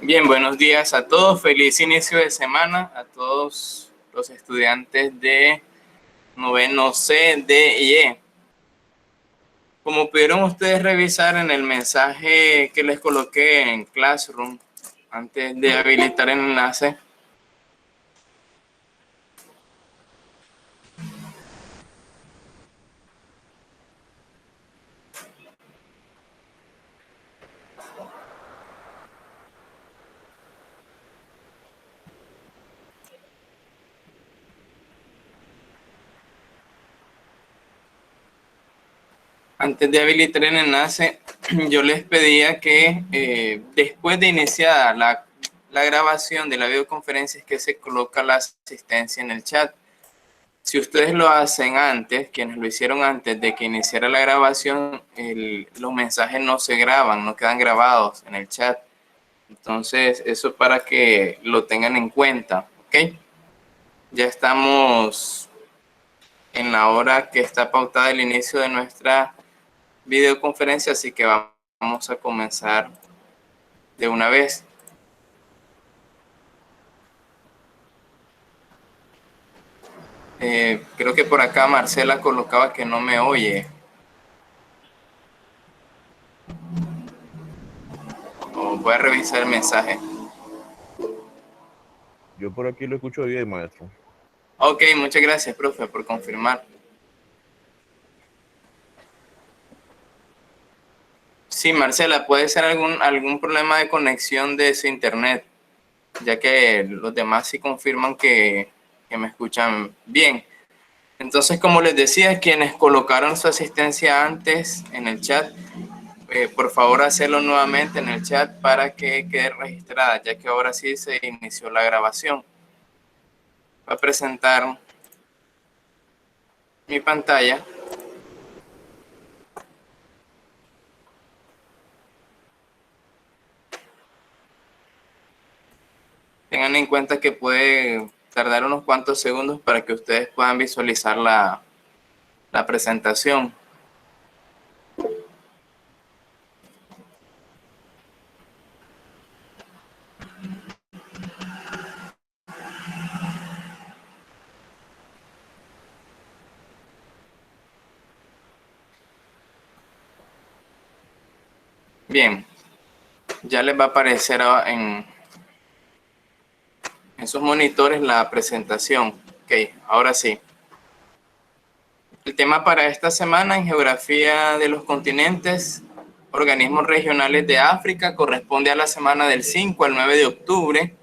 Bien, buenos días a todos. Feliz inicio de semana a todos los estudiantes de noveno C, D y E. Como pudieron ustedes revisar en el mensaje que les coloqué en Classroom antes de habilitar el enlace, yo les pedía que después de iniciar la grabación de la videoconferencia es que se coloca la asistencia en el chat. Si ustedes lo hacen antes, quienes lo hicieron antes de que iniciara la grabación, los mensajes no se graban, no quedan grabados en el chat. Entonces, eso para que lo tengan en cuenta, ¿ok? Ya estamos en la hora que está pautada el inicio de nuestra videoconferencia, así que vamos a comenzar de una vez. Creo que por acá Marcela colocaba que no me oye. Voy a revisar el mensaje. Yo por aquí lo escucho bien, maestro. Ok, muchas gracias, profe, por confirmar. Sí, Marcela, puede ser algún problema de conexión de su internet, ya que los demás sí confirman que me escuchan bien. Entonces, como les decía, quienes colocaron su asistencia antes en el chat, por favor hacerlo nuevamente en el chat para que quede registrada, ya que ahora sí se inició la grabación. Voy a presentar mi pantalla. Tengan en cuenta que puede tardar unos cuantos segundos para que ustedes puedan visualizar la presentación. Bien, ya les va a aparecer en sus monitores la presentación. Ok, ahora sí. El tema para esta semana en Geografía de los Continentes, Organismos Regionales de África, corresponde a la semana del 5 al 9 de octubre.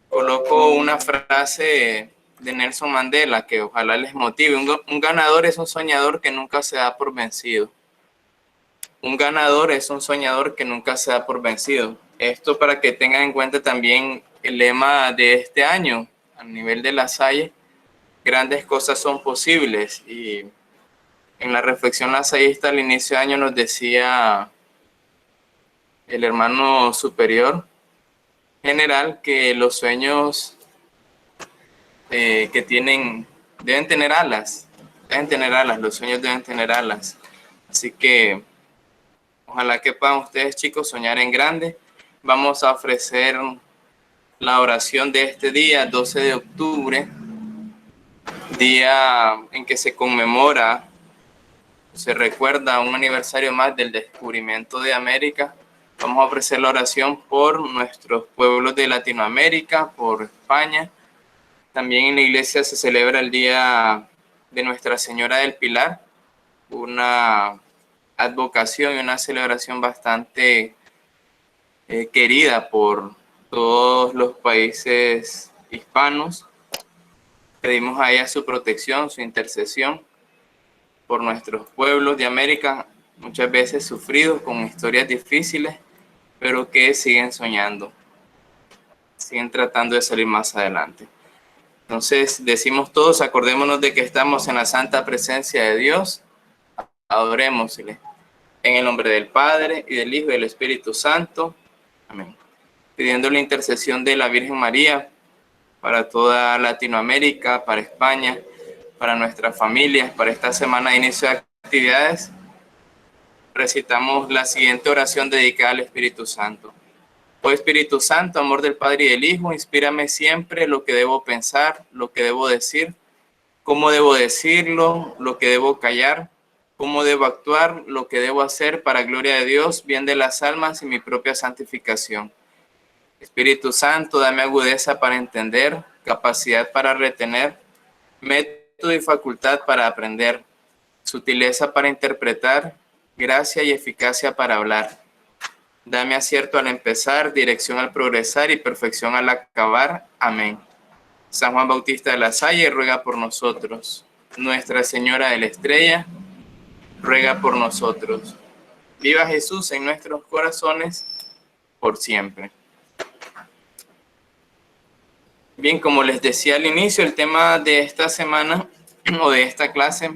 Coloco una frase de Nelson Mandela que ojalá les motive. Un ganador es un soñador que nunca se da por vencido. Un ganador es un soñador que nunca se da por vencido. Esto para que tengan en cuenta también el lema de este año a nivel de La Salle: grandes cosas son posibles. Y en la reflexión lasallista al inicio de año nos decía el hermano superior general que los sueños que tienen deben tener alas, los sueños deben tener alas. Así que ojalá que puedan ustedes, chicos, soñar en grande. Vamos a ofrecer la oración de este día, 12 de octubre, día en que se conmemora, se recuerda un aniversario más del descubrimiento de América. Vamos a ofrecer la oración por nuestros pueblos de Latinoamérica, por España. También en la iglesia se celebra el Día de Nuestra Señora del Pilar, una advocación y una celebración bastante querida por todos los países hispanos. Pedimos a ella su protección, su intercesión por nuestros pueblos de América, muchas veces sufridos con historias difíciles, pero que siguen soñando, siguen tratando de salir más adelante. Entonces decimos todos, acordémonos de que estamos en la santa presencia de Dios, adorémosle. En el nombre del Padre, y del Hijo, y del Espíritu Santo. Amén. Pidiendo la intercesión de la Virgen María para toda Latinoamérica, para España, para nuestras familias, para esta semana de inicio de actividades, recitamos la siguiente oración dedicada al Espíritu Santo. Oh Espíritu Santo, amor del Padre y del Hijo, inspírame siempre lo que debo pensar, lo que debo decir, cómo debo decirlo, lo que debo callar, cómo debo actuar, lo que debo hacer para gloria de Dios, bien de las almas y mi propia santificación. Espíritu Santo, dame agudeza para entender, capacidad para retener, método y facultad para aprender, sutileza para interpretar, gracia y eficacia para hablar. Dame acierto al empezar, dirección al progresar y perfección al acabar. Amén. San Juan Bautista de la Salle ruega por nosotros. Nuestra Señora de la Estrella ruega por nosotros. Viva Jesús en nuestros corazones por siempre. Bien, como les decía al inicio, el tema de esta semana o de esta clase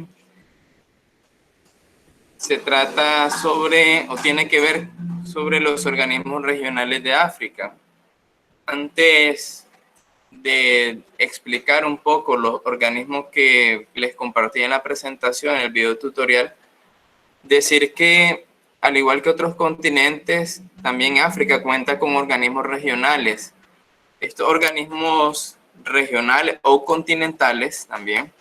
se trata sobre, o tiene que ver sobre los organismos regionales de África. Antes de explicar un poco los organismos que les compartí en la presentación, en el video tutorial, decir que al igual que otros continentes, también África cuenta con organismos regionales. Estos organismos regionales o continentales también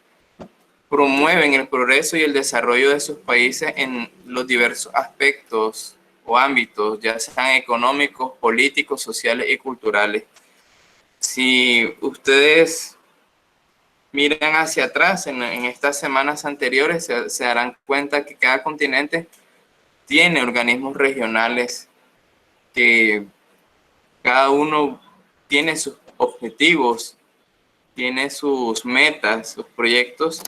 promueven el progreso y el desarrollo de sus países en los diversos aspectos o ámbitos, ya sean económicos, políticos, sociales y culturales. Si ustedes miran hacia atrás en estas semanas anteriores, se darán cuenta que cada continente tiene organismos regionales que cada uno tiene sus objetivos, tiene sus metas, sus proyectos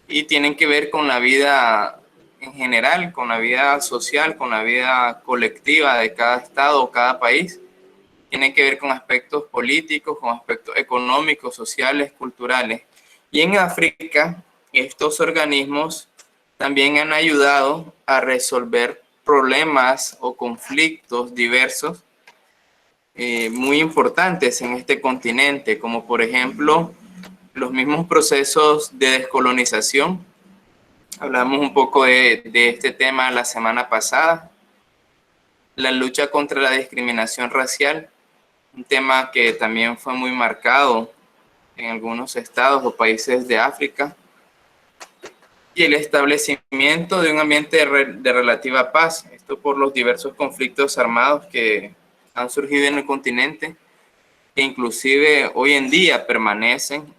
y tienen que ver con la vida en general, con la vida social, con la vida colectiva de cada estado o cada país. Tienen que ver con aspectos políticos, con aspectos económicos, sociales, culturales. Y en África, estos organismos también han ayudado a resolver problemas o conflictos diversos muy importantes en este continente, como por ejemplo los mismos procesos de descolonización. Hablamos un poco de este tema la semana pasada. La lucha contra la discriminación racial, un tema que también fue muy marcado en algunos estados o países de África. Y el establecimiento de un ambiente de relativa paz, esto por los diversos conflictos armados que han surgido en el continente, que inclusive hoy en día permanecen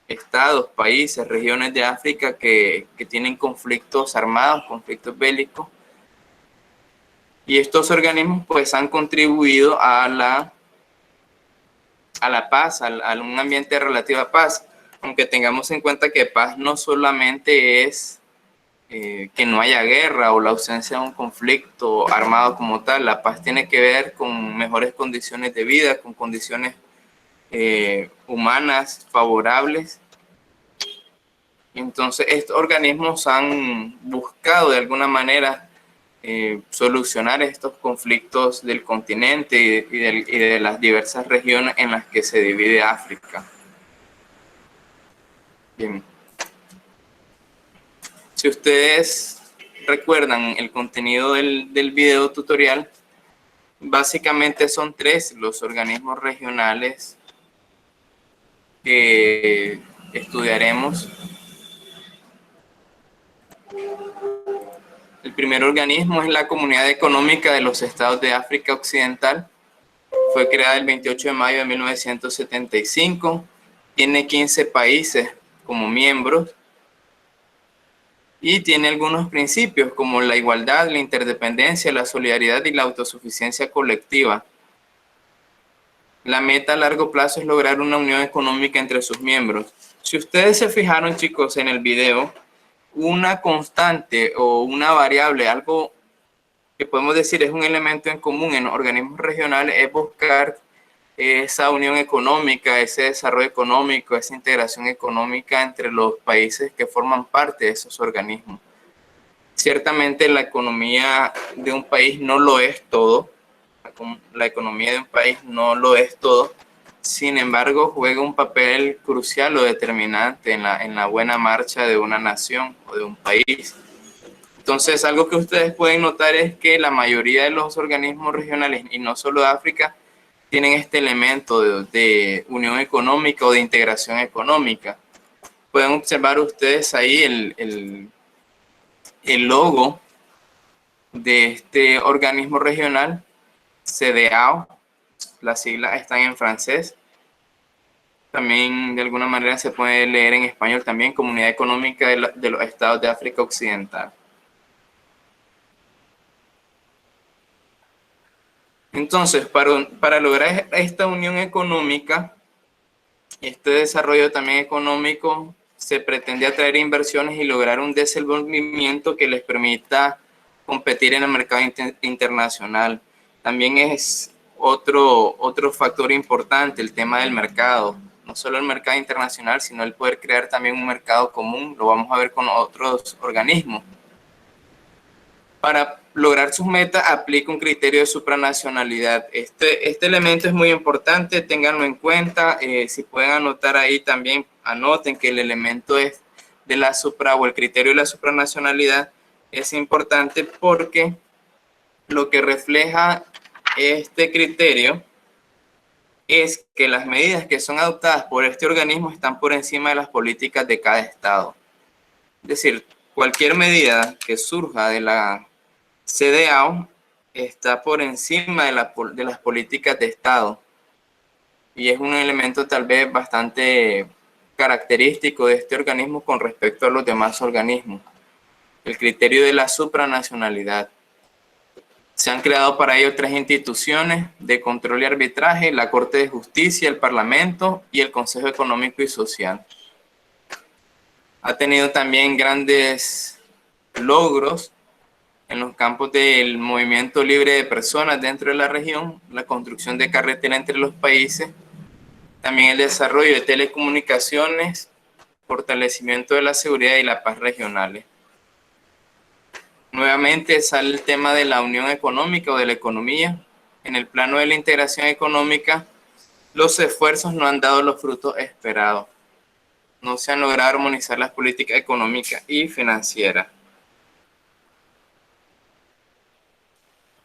estados, países, regiones de África que tienen conflictos armados, conflictos bélicos. Y estos organismos pues han contribuido a la paz, a un ambiente de relativa paz, aunque tengamos en cuenta que paz no solamente es que no haya guerra o la ausencia de un conflicto armado como tal. La paz tiene que ver con mejores condiciones de vida, con condiciones humanas favorables. Entonces, estos organismos han buscado de alguna manera solucionar estos conflictos del continente y de las diversas regiones en las que se divide África. Bien. Si ustedes recuerdan el contenido del video tutorial, básicamente son tres los organismos regionales que estudiaremos. El primer organismo es la Comunidad Económica de los Estados de África Occidental. Fue creada el 28 de mayo de 1975. Tiene 15 países como miembros y tiene algunos principios como la igualdad, la interdependencia, la solidaridad y la autosuficiencia colectiva. La meta a largo plazo es lograr una unión económica entre sus miembros. Si ustedes se fijaron, chicos, en el video, una constante o una variable, algo que podemos decir es un elemento en común en los organismos regionales, es buscar esa unión económica, ese desarrollo económico, esa integración económica entre los países que forman parte de esos organismos. Ciertamente la economía de un país no lo es todo, la economía de un país no lo es todo, sin embargo juega un papel crucial o determinante en la buena marcha de una nación o de un país. Entonces, algo que ustedes pueden notar es que la mayoría de los organismos regionales, y no solo de África, tienen este elemento de unión económica o de integración económica. Pueden observar ustedes ahí el logo de este organismo regional, CEDEAO, las siglas están en francés. También de alguna manera se puede leer en español también, Comunidad Económica de los Estados de África Occidental. Entonces, para lograr esta unión económica, este desarrollo también económico, se pretende atraer inversiones y lograr un desenvolvimiento que les permita competir en el mercado internacional. También es otro factor importante el tema del mercado. No solo el mercado internacional, sino el poder crear también un mercado común. Lo vamos a ver con otros organismos. Para lograr sus metas, aplica un criterio de supranacionalidad. Este elemento es muy importante, ténganlo en cuenta. Si pueden anotar ahí también, anoten que el elemento es de la supra o el criterio de la supranacionalidad es importante porque lo que refleja este criterio es que las medidas que son adoptadas por este organismo están por encima de las políticas de cada estado. Es decir, cualquier medida que surja de la CEDEAO está por encima de las políticas de Estado y es un elemento tal vez bastante característico de este organismo con respecto a los demás organismos. El criterio de la supranacionalidad. Se han creado para ello 3 instituciones de control y arbitraje: la Corte de Justicia, el Parlamento y el Consejo Económico y Social. Ha tenido también grandes logros en los campos del movimiento libre de personas dentro de la región, la construcción de carretera entre los países, también el desarrollo de telecomunicaciones, fortalecimiento de la seguridad y la paz regionales. Nuevamente sale el tema de la unión económica o de la economía. En el plano de la integración económica, los esfuerzos no han dado los frutos esperados. No se han logrado armonizar las políticas económicas y financieras.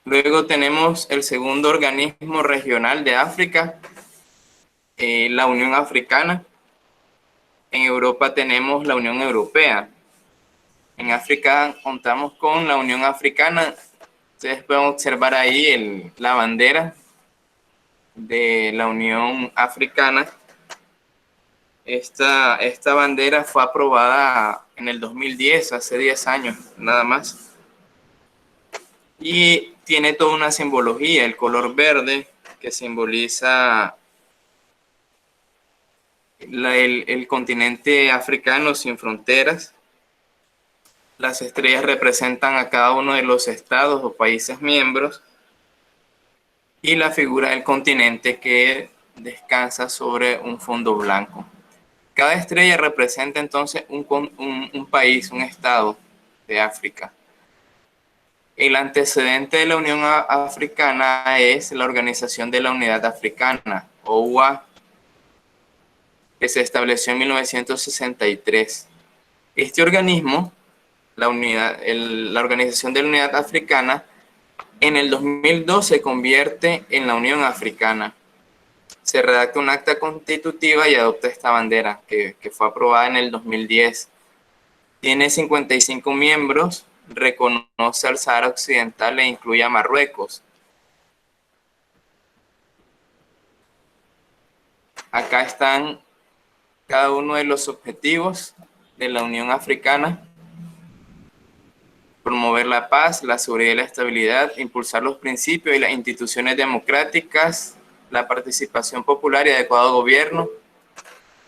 Luego tenemos el segundo organismo regional de África, la Unión Africana. En Europa tenemos la Unión Europea. En África contamos con la Unión Africana. Ustedes pueden observar ahí la bandera de la Unión Africana. Esta bandera fue aprobada en el 2010, hace 10 años nada más. Y tiene toda una simbología, el color verde que simboliza el continente africano sin fronteras. Las estrellas representan a cada uno de los estados o países miembros y la figura del continente que descansa sobre un fondo blanco. Cada estrella representa entonces un país, un estado de África. El antecedente de la Unión Africana es la Organización de la Unidad Africana, OUA, que se estableció en 1963. Este organismo, la Organización de la Unidad Africana, en el 2002 se convierte en la Unión Africana. Se redacta un acta constitutiva y adopta esta bandera que fue aprobada en el 2010. Tiene 55 miembros, reconoce al Sahara Occidental e incluye a Marruecos. Acá están cada uno de los objetivos de la Unión Africana: promover la paz, la seguridad y la estabilidad, impulsar los principios y las instituciones democráticas, la participación popular y adecuado gobierno,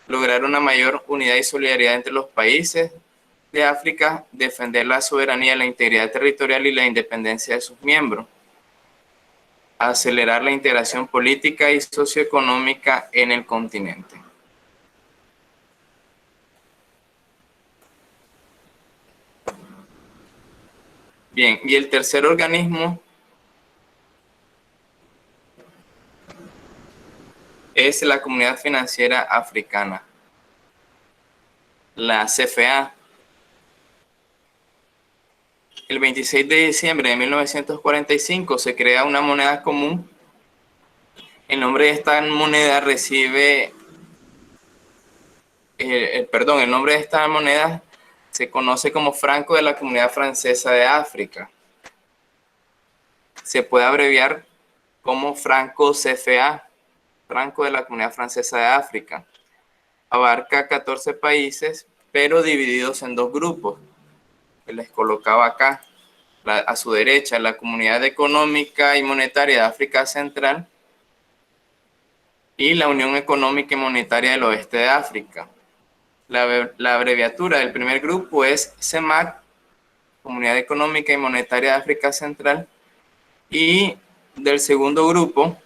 lograr una mayor unidad y solidaridad entre los países de África, defender la soberanía, la integridad territorial y la independencia de sus miembros, acelerar la integración política y socioeconómica en el continente. Bien, y el tercer organismo es la Comunidad Financiera Africana, la CFA. el 26 de diciembre de 1945 se crea una moneda común. El nombre de esta moneda recibe, el nombre de esta moneda se conoce como franco de la Comunidad Francesa de África. Se puede abreviar como franco CFA, franco de la Comunidad Francesa de África. Abarca 14 países, pero divididos en dos grupos, que les colocaba acá, a su derecha, la Comunidad Económica y Monetaria de África Central y la Unión Económica y Monetaria del Oeste de África. La abreviatura del primer grupo es CEMAC, Comunidad Económica y Monetaria de África Central, y del segundo grupo,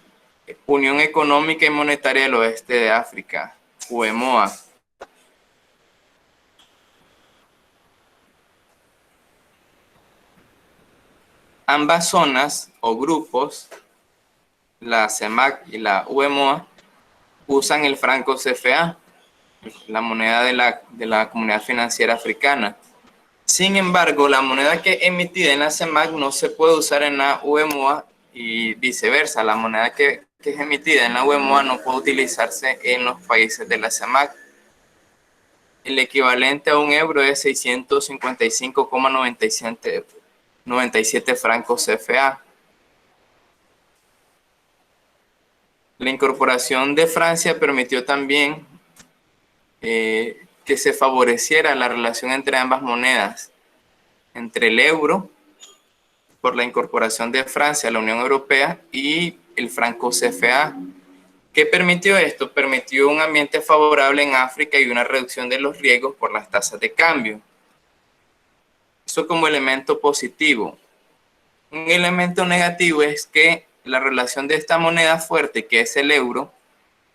Unión Económica y Monetaria del Oeste de África, UEMOA. Ambas zonas o grupos, la CEMAC y la UEMOA, usan el franco CFA, la moneda de la Comunidad Financiera Africana. Sin embargo, la moneda que es emitida en la CEMAC no se puede usar en la UEMOA y viceversa. La moneda que es emitida en la UEMOA no puede utilizarse en los países de la CEMAC. El equivalente a un euro es 655,97 francos CFA. La incorporación de Francia permitió también que se favoreciera la relación entre ambas monedas, entre el euro, por la incorporación de Francia a la Unión Europea, y el franco CFA. ¿Qué permitió esto? Permitió un ambiente favorable en África y una reducción de los riesgos por las tasas de cambio. Eso como elemento positivo. Un elemento negativo es que la relación de esta moneda fuerte, que es el euro,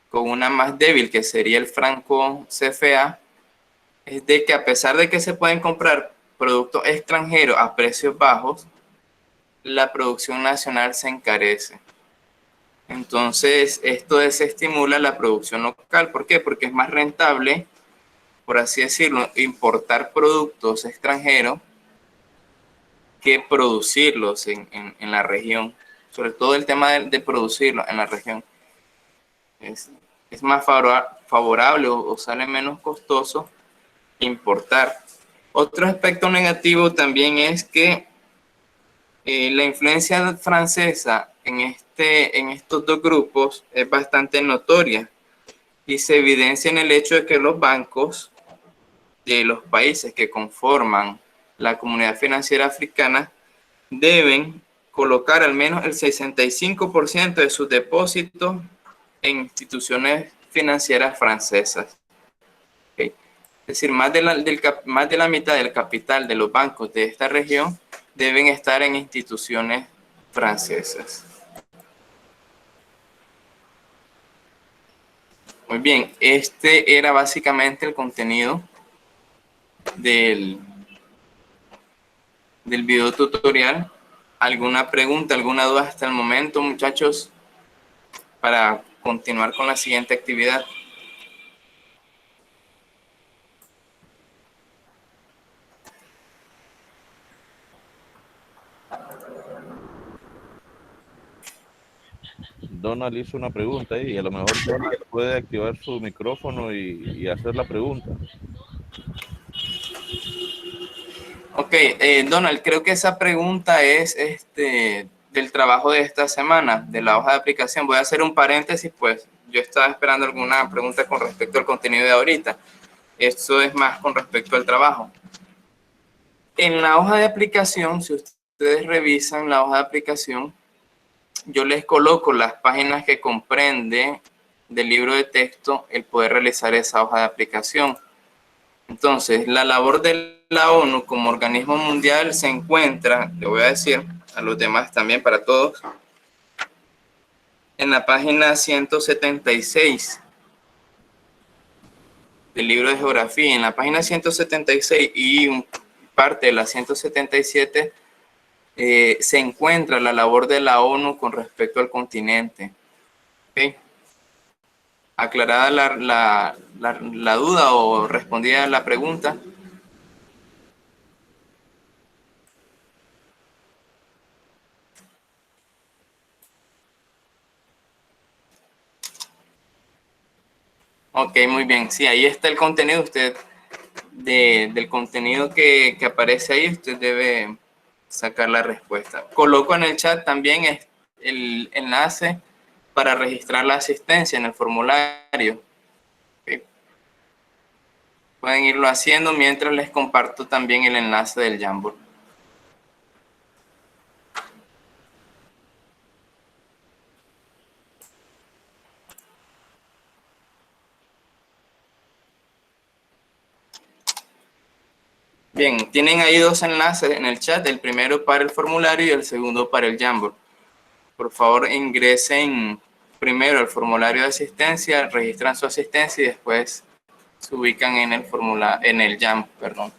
con una más débil, que sería el franco CFA, es de que a pesar de que se pueden comprar productos extranjeros a precios bajos, la producción nacional se encarece. Entonces, esto desestimula la producción local. ¿Por qué? Porque es más rentable, por así decirlo, importar productos extranjeros que producirlos en la región. Sobre todo el tema de producirlos en la región. Es más favorable o sale menos costoso importar. Otro aspecto negativo también es que la influencia francesa en estos dos grupos es bastante notoria y se evidencia en el hecho de que los bancos de los países que conforman la Comunidad Financiera Africana deben colocar al menos el 65% de sus depósitos en instituciones financieras francesas. ¿Okay? Es decir, más de la mitad del capital de los bancos de esta región deben estar en instituciones francesas. Muy bien, este era básicamente el contenido del video tutorial. ¿Alguna pregunta, alguna duda hasta el momento, muchachos, para continuar con la siguiente actividad? Donald hizo una pregunta ahí y a lo mejor Donald puede activar su micrófono y hacer la pregunta. Ok, Donald, creo que esa pregunta es del trabajo de esta semana, de la hoja de aplicación. Voy a hacer un paréntesis, pues yo estaba esperando alguna pregunta con respecto al contenido de ahorita. Esto es más con respecto al trabajo. En la hoja de aplicación, si ustedes revisan la hoja de aplicación, yo les coloco las páginas que comprende del libro de texto el poder realizar esa hoja de aplicación. Entonces, la labor de la ONU como organismo mundial se encuentra, le voy a decir a los demás también, para todos, en la página 176 del libro de geografía. En la página 176 y parte de la 177 se encuentra la labor de la ONU con respecto al continente. ¿Okay? Aclarada la duda o respondida la pregunta. Ok, muy bien. Sí, ahí está el contenido. Usted, del contenido que aparece ahí, usted debe sacar la respuesta. Coloco en el chat también el enlace para registrar la asistencia en el formulario. Ok. Pueden irlo haciendo mientras les comparto también el enlace del Jamboard. Bien, tienen ahí dos enlaces en el chat, el primero para el formulario y el segundo para el Jamboard. Por favor, ingresen primero el formulario de asistencia, registran su asistencia y después se ubican en el en el Jamboard, perdón.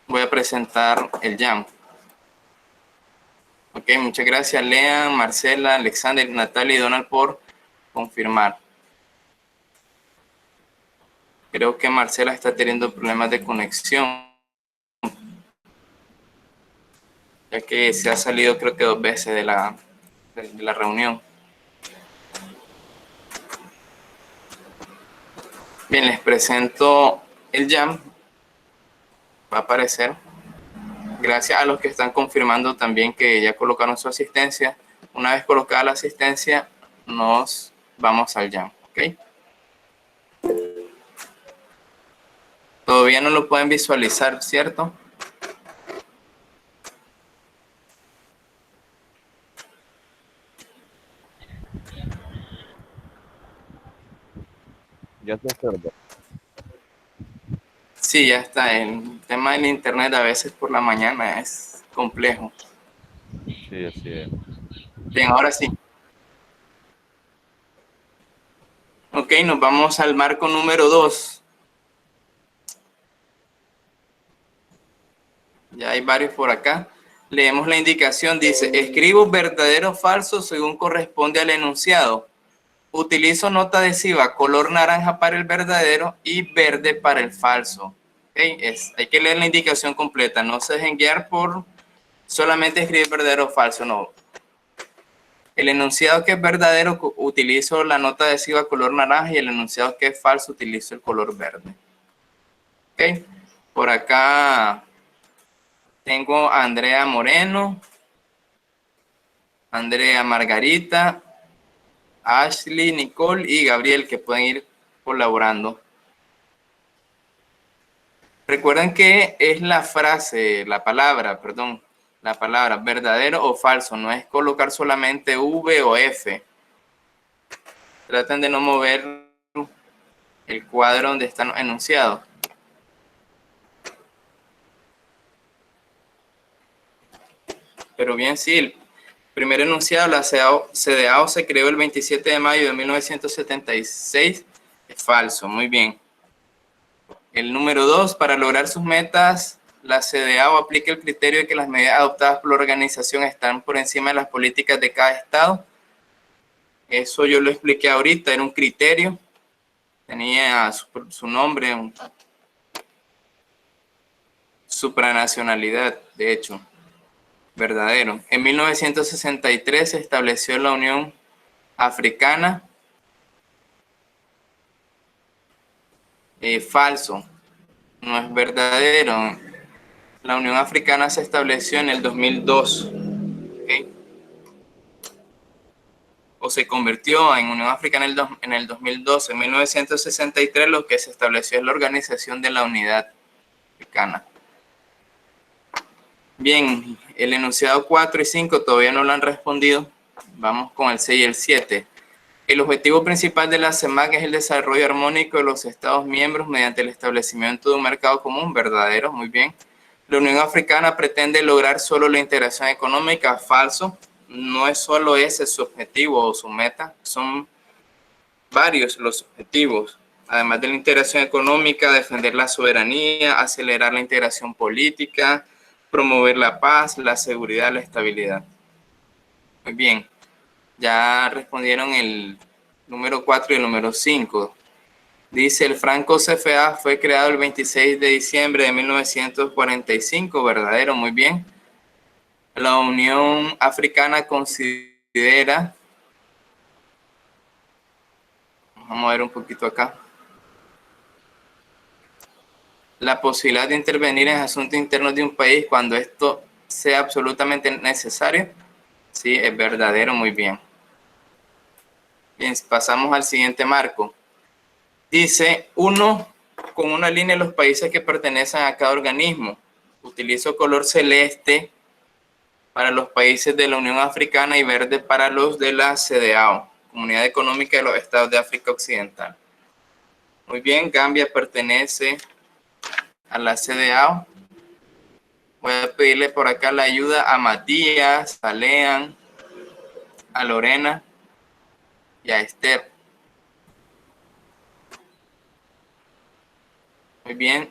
Voy a presentar el Jamboard. Ok, muchas gracias Lean, Marcela, Alexander, Natalia y Donald por confirmar. Creo que Marcela está teniendo problemas de conexión, ya que se ha salido creo que 2 veces de la reunión. Bien, les presento el Jamboard. Va a aparecer. Gracias a los que están confirmando también que ya colocaron su asistencia. Una vez colocada la asistencia, nos vamos al Jamboard, ¿ok? Todavía no lo pueden visualizar, ¿cierto? Ya se observa. Sí, ya está. El tema del internet a veces por la mañana es complejo. Sí, así es. Bien, ahora sí. Ok, nos vamos al marco número 2. Ya hay varios por acá. Leemos la indicación, dice, escribo verdadero o falso según corresponde al enunciado. Utilizo nota adhesiva color naranja para el verdadero y verde para el falso. Okay, hay que leer la indicación completa, no se dejen guiar por solamente escribir verdadero o falso, no. El enunciado que es verdadero utilizo la nota adhesiva color naranja y el enunciado que es falso utilizo el color verde. Okay. Por acá tengo a Andrea Moreno, Andrea Margarita, Ashley, Nicole y Gabriel que pueden ir colaborando. Recuerden que es la frase, la palabra verdadero o falso, no es colocar solamente V o F. Traten de no mover el cuadro donde están enunciados. Pero bien, sí, el primer enunciado, la CDAO se creó el 27 de mayo de 1976, es falso, muy bien. El número 2, para lograr sus metas, la CDAO aplica el criterio de que las medidas adoptadas por la organización están por encima de las políticas de cada estado. Eso yo lo expliqué ahorita, era un criterio, tenía su nombre, supranacionalidad, de hecho, verdadero. En 1963 se estableció la Unión Africana, falso, no es verdadero. La Unión Africana se estableció en el 2002, ¿okay? O se convirtió en Unión Africana en el 2012. En 1963 lo que se estableció es la Organización de la Unidad Africana. Bien, el enunciado 4 y 5 todavía no lo han respondido. Vamos con el 6 y el 7. El objetivo principal de la CEMAC es el desarrollo armónico de los Estados miembros mediante el establecimiento de un mercado común verdadero. Muy bien. La Unión Africana pretende lograr solo la integración económica. Falso. No es solo ese su objetivo o su meta. Son varios los objetivos. Además de la integración económica, defender la soberanía, acelerar la integración política, promover la paz, la seguridad, la estabilidad. Muy bien. Ya respondieron el número 4 y el número 5. Dice, el Franco CFA fue creado el 26 de diciembre de 1945, verdadero, muy bien. La Unión Africana considera, vamos a ver un poquito acá, la posibilidad de intervenir en asuntos internos de un país cuando esto sea absolutamente necesario. Sí, es verdadero, muy bien. Bien, pasamos al siguiente marco. Dice, uno, con una línea de los países que pertenecen a cada organismo. Utilizo color celeste para los países de la Unión Africana y verde para los de la CEDEAO, Comunidad Económica de los Estados de África Occidental. Muy bien, Gambia pertenece a la CEDEAO. Voy a pedirle por acá la ayuda a Matías, a Lean, a Lorena y a Esther. Muy bien,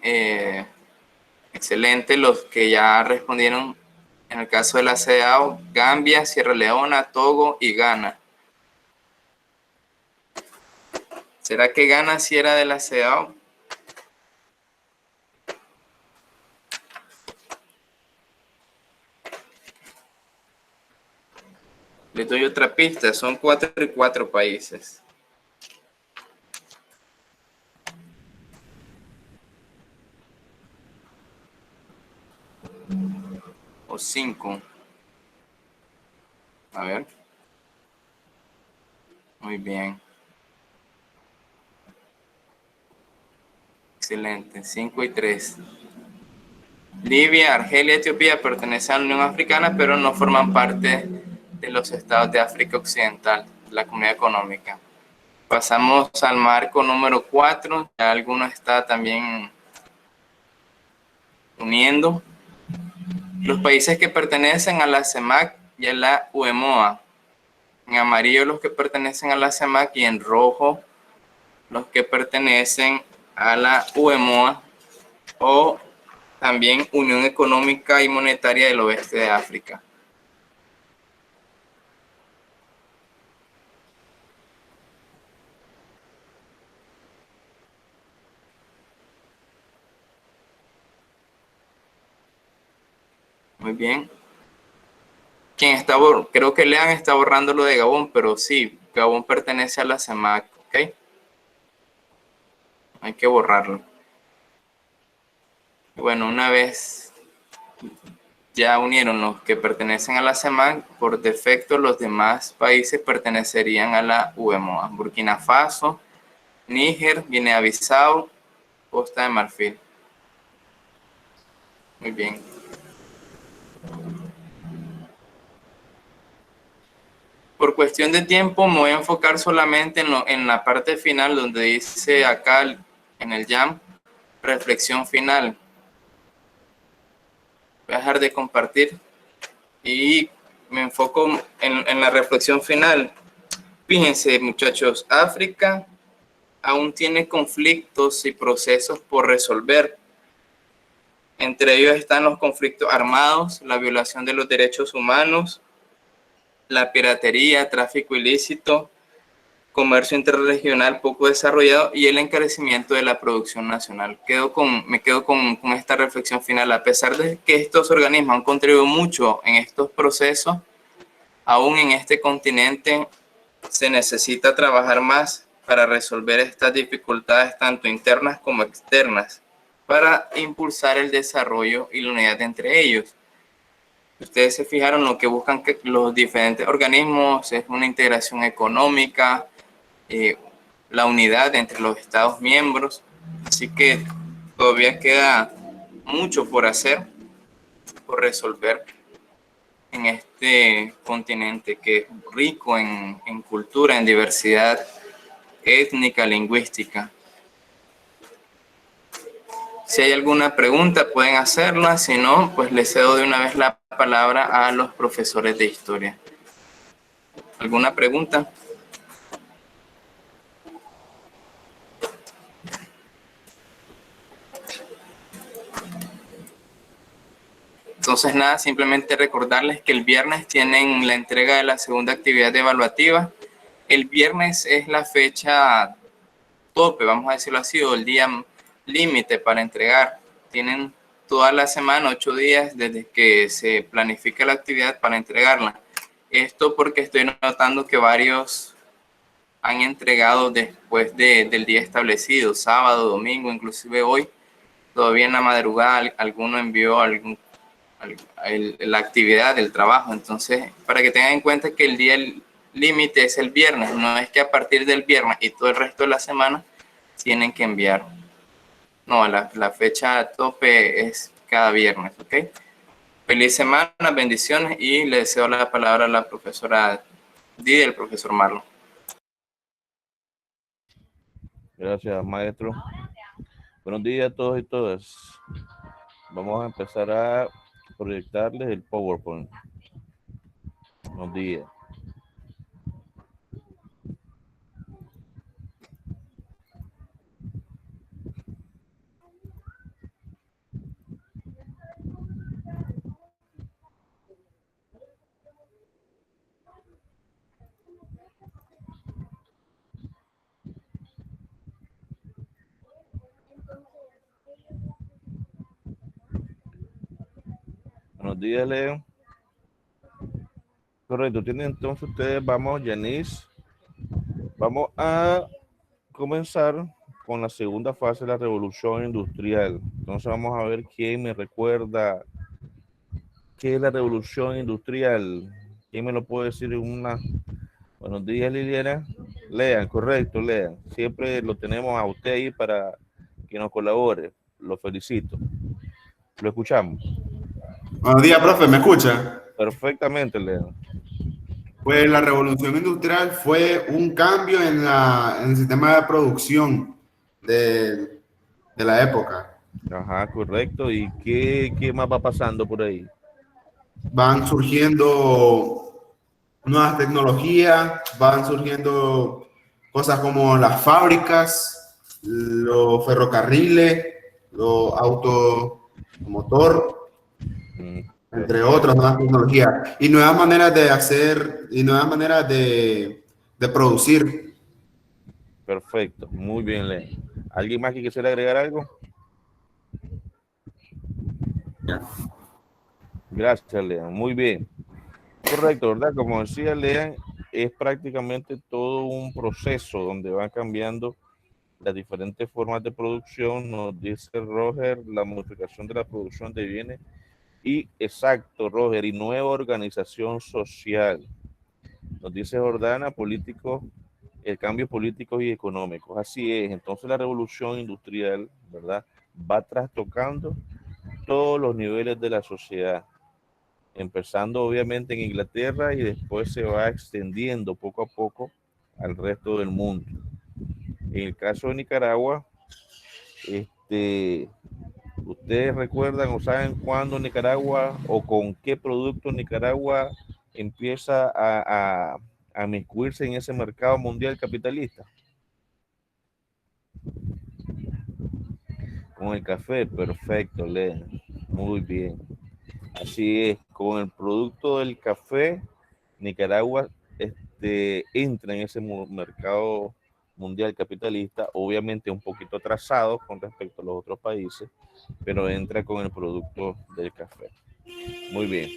excelente los que ya respondieron. En el caso de la CEDEAO, Gambia, Sierra Leona, Togo y Ghana. ¿Será que Ghana si era de la CEDEAO? Les doy otra pista, son 4 y 4 países. O 5. A ver. Muy bien. Excelente, 5 y 3. Libia, Argelia y Etiopía pertenecen a la Unión Africana, pero no forman parte de los estados de África Occidental, la Comunidad Económica. Pasamos al marco número 4, ya alguno está también uniendo. Los países que pertenecen a la CEMAC y a la UEMOA. En amarillo los que pertenecen a la CEMAC y en rojo los que pertenecen a la UEMOA o también Unión Económica y Monetaria del Oeste de África. Muy bien. ¿Quién está creo que Lean está borrando lo de Gabón, pero sí, Gabón pertenece a la CEMAC, ¿ok? Hay que borrarlo. Bueno, una vez ya unieron los que pertenecen a la CEMAC, por defecto los demás países pertenecerían a la UEMOA. Burkina Faso, Níger, Guinea-Bissau, Costa de Marfil. Muy bien. Por cuestión de tiempo me voy a enfocar solamente en la parte final donde dice acá en el JAM, reflexión final. Voy a dejar de compartir y me enfoco en la reflexión final. Fíjense, muchachos, África aún tiene conflictos y procesos por resolver. Entre ellos están los conflictos armados, la violación de los derechos humanos, la piratería, tráfico ilícito, comercio interregional poco desarrollado y el encarecimiento de la producción nacional. Me quedo con esta reflexión final. A pesar de que estos organismos han contribuido mucho en estos procesos, aún en este continente se necesita trabajar más para resolver estas dificultades tanto internas como externas, para impulsar el desarrollo y la unidad entre ellos. Ustedes se fijaron, lo que buscan que los diferentes organismos es una integración económica, la unidad entre los Estados miembros, así que todavía queda mucho por hacer, por resolver en este continente que es rico en cultura, en diversidad étnica, lingüística. Si hay alguna pregunta pueden hacerla, si no, pues les cedo de una vez la palabra a los profesores de historia. ¿Alguna pregunta? Entonces nada, simplemente recordarles que el viernes tienen la entrega de la segunda actividad evaluativa. El viernes es la fecha tope, vamos a decirlo así, o el día límite para entregar. Tienen toda la semana, 8 días desde que se planifica la actividad para entregarla. Esto porque estoy notando que varios han entregado después del día establecido, sábado, domingo, inclusive hoy, todavía en la madrugada, alguno envió la actividad del trabajo. Entonces, para que tengan en cuenta que el día límite es el viernes, no es que a partir del viernes y todo el resto de la semana tienen que enviar. No, la fecha tope es cada viernes, ¿ok? Feliz semana, bendiciones, y le deseo la palabra a la profesora Didi y el profesor Marlon. Gracias, maestro. Buenos días a todos y todas. Vamos a empezar a proyectarles el PowerPoint. Buenos días. Buenos días, Leo. Correcto, tienen entonces ustedes, vamos, Yanis, vamos a comenzar con la segunda fase de la revolución industrial. Entonces vamos a ver quién me recuerda qué es la revolución industrial. ¿Quién me lo puede decir en una? Buenos días, Liliana. Lean, correcto, lean. Siempre lo tenemos a usted ahí para que nos colabore. Lo felicito. Lo escuchamos. Buenos días, profe, ¿me escucha? Perfectamente, Lean. Pues la revolución industrial fue un cambio en el sistema de producción de la época. Ajá, correcto. ¿Y qué más va pasando por ahí? Van surgiendo nuevas tecnologías, van surgiendo cosas como las fábricas, los ferrocarriles, los automotor, entre otras nuevas tecnologías y nuevas maneras de hacer y nuevas maneras de producir. Perfecto, muy bien, Lean. ¿Alguien más que quisiera agregar algo? Gracias, Lean. Muy bien. Correcto, ¿verdad? Como decía Lean, es prácticamente todo un proceso donde van cambiando las diferentes formas de producción. Nos dice Roger, la modificación de la producción de bienes. Y exacto, Roger, y nueva organización social. Nos dice Jordana, político, el cambio político y económico. Así es. Entonces la revolución industrial, ¿verdad? Va trastocando todos los niveles de la sociedad, empezando obviamente en Inglaterra y después se va extendiendo poco a poco al resto del mundo. En el caso de Nicaragua, ¿ustedes recuerdan o saben cuándo Nicaragua o con qué producto Nicaragua empieza a inmiscuirse en ese mercado mundial capitalista? Con el café, perfecto, Len. Muy bien. Así es, con el producto del café, Nicaragua entra en ese mercado mundial capitalista, obviamente un poquito atrasado con respecto a los otros países, pero entra con el producto del café. Muy bien.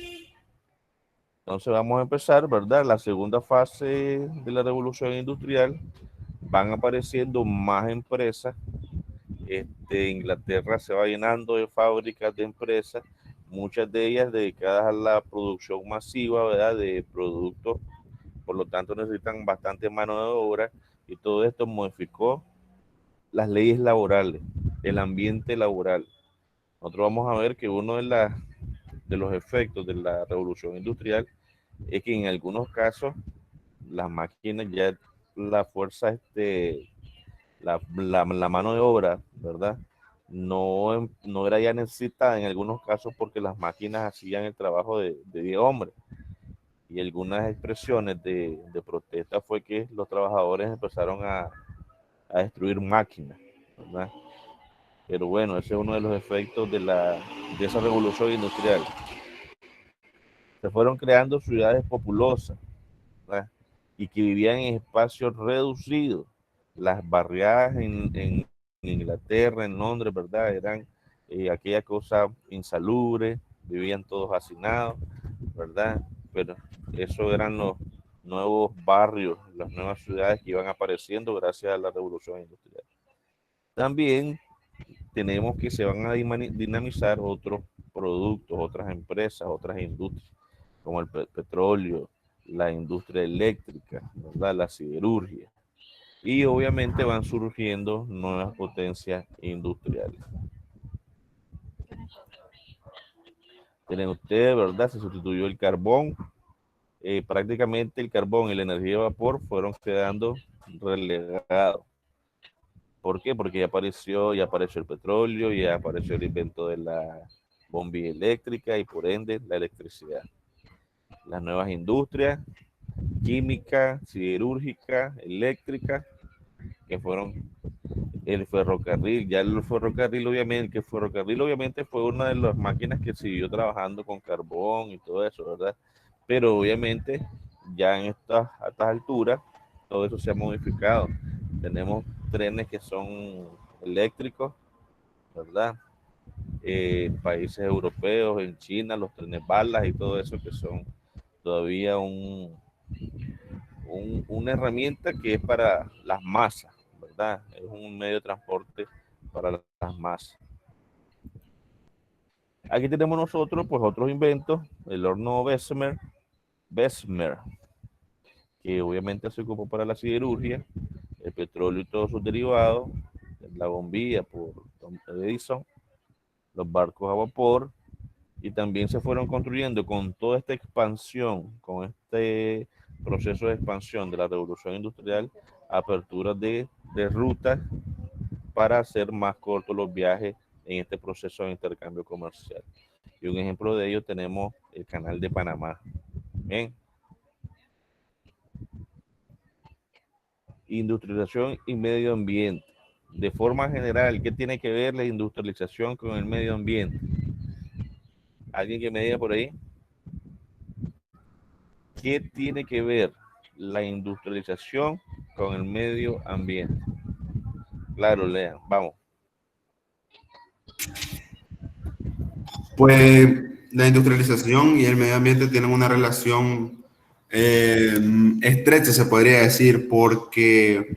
Entonces vamos a empezar, ¿verdad? La segunda fase de la revolución industrial. Van apareciendo más empresas. Inglaterra se va llenando de fábricas, de empresas, muchas de ellas dedicadas a la producción masiva, ¿verdad? De productos, por lo tanto necesitan bastante mano de obra y todo esto modificó las leyes laborales, el ambiente laboral. Nosotros vamos a ver que uno de los efectos de la revolución industrial es que en algunos casos las máquinas ya la fuerza, la mano de obra, ¿verdad? No era ya necesitada en algunos casos porque las máquinas hacían el trabajo de 10 hombres. Y algunas expresiones de protesta fue que los trabajadores empezaron a destruir máquinas, ¿verdad? Pero bueno, ese es uno de los efectos de esa revolución industrial. Se fueron creando ciudades populosas, ¿verdad? Y que vivían en espacios reducidos. Las barriadas en Inglaterra, en Londres, ¿verdad? Eran aquella cosa insalubre, vivían todos hacinados, ¿verdad? Pero eso eran los nuevos barrios, las nuevas ciudades que iban apareciendo gracias a la revolución industrial. También tenemos que se van a dinamizar otros productos, otras empresas, otras industrias, como el petróleo, la industria eléctrica, ¿verdad? La siderurgia. Y obviamente van surgiendo nuevas potencias industriales. Tienen ustedes, ¿verdad? Se sustituyó el carbón. Prácticamente el carbón y la energía de vapor fueron quedando relegados. ¿Por qué? Porque ya apareció el petróleo, ya apareció el invento de la bombilla eléctrica y por ende la electricidad. Las nuevas industrias, química, siderúrgica, eléctrica, que fueron el ferrocarril. Ya el ferrocarril obviamente fue una de las máquinas que siguió trabajando con carbón y todo eso, ¿verdad? Pero obviamente ya en estas alturas todo eso se ha modificado. Tenemos trenes que son eléctricos, ¿verdad? Países europeos, en China, los trenes balas y todo eso que son todavía una herramienta que es para las masas, ¿verdad? Es un medio de transporte para las masas. Aquí tenemos nosotros, pues, otros inventos, el horno Bessemer, que obviamente se ocupó para la siderurgia, el petróleo y todos sus derivados, la bombilla por Edison, los barcos a vapor, y también se fueron construyendo con toda esta expansión, con este proceso de expansión de la revolución industrial, aperturas de rutas para hacer más cortos los viajes en este proceso de intercambio comercial. Y un ejemplo de ello tenemos el canal de Panamá. Bien. Industrialización y medio ambiente. De forma general, ¿qué tiene que ver la industrialización con el medio ambiente? ¿Alguien que me diga por ahí? ¿Qué tiene que ver la industrialización con el medio ambiente? Claro, lean, vamos. Pues la industrialización y el medio ambiente tienen una relación estrecha, se podría decir, porque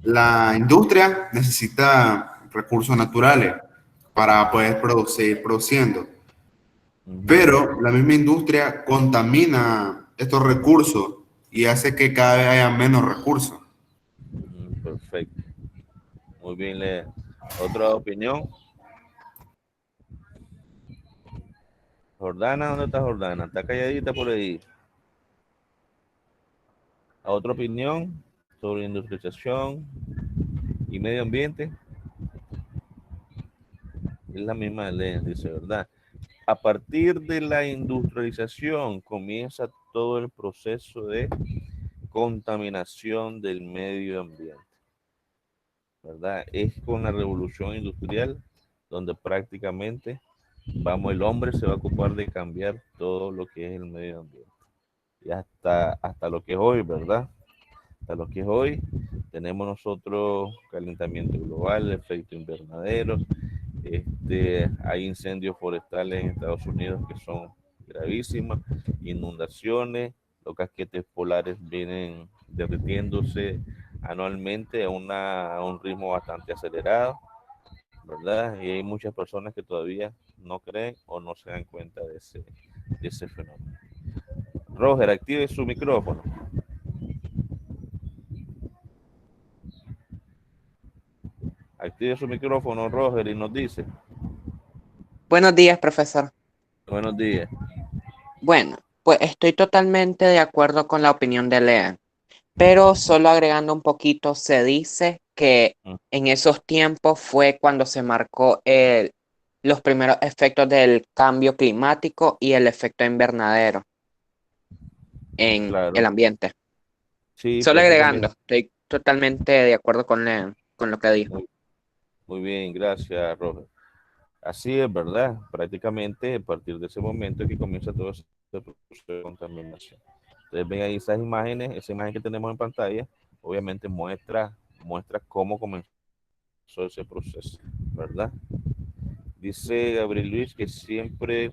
la industria necesita recursos naturales para poder seguir produciendo, pero la misma industria contamina estos recursos y hace que cada vez haya menos recursos. Perfecto. Muy bien, Lea. ¿Otra opinión? Jordana, ¿dónde está Jordana? Está calladita por ahí. ¿Otra opinión sobre industrialización y medio ambiente? Es la misma ley, dice, ¿verdad? A partir de la industrialización comienza todo el proceso de contaminación del medio ambiente, ¿verdad? Es con la revolución industrial donde prácticamente el hombre se va a ocupar de cambiar todo lo que es el medio ambiente. Y hasta lo que es hoy, ¿verdad? Hasta lo que es hoy, tenemos nosotros calentamiento global, efecto invernadero, hay incendios forestales en Estados Unidos que son gravísimas, inundaciones, los casquetes polares vienen derritiéndose anualmente a un ritmo bastante acelerado, ¿verdad? Y hay muchas personas que todavía no creen o no se dan cuenta de ese fenómeno. Roger, active su micrófono. Active su micrófono, Roger, y nos dice. Buenos días, profesor. Buenos días. Bueno, pues estoy totalmente de acuerdo con la opinión de Lea, pero solo agregando un poquito, se dice que en esos tiempos fue cuando se marcó los primeros efectos del cambio climático y el efecto invernadero en el ambiente. Sí, solo agregando, estoy totalmente de acuerdo con Lea, con lo que dijo. Muy bien, gracias, Roger. Así es, ¿verdad? Prácticamente a partir de ese momento es que comienza todo ese proceso de contaminación. Ustedes ven ahí esas imágenes, esa imagen que tenemos en pantalla, obviamente muestra cómo comenzó ese proceso, ¿verdad? Dice Gabriel Luis que siempre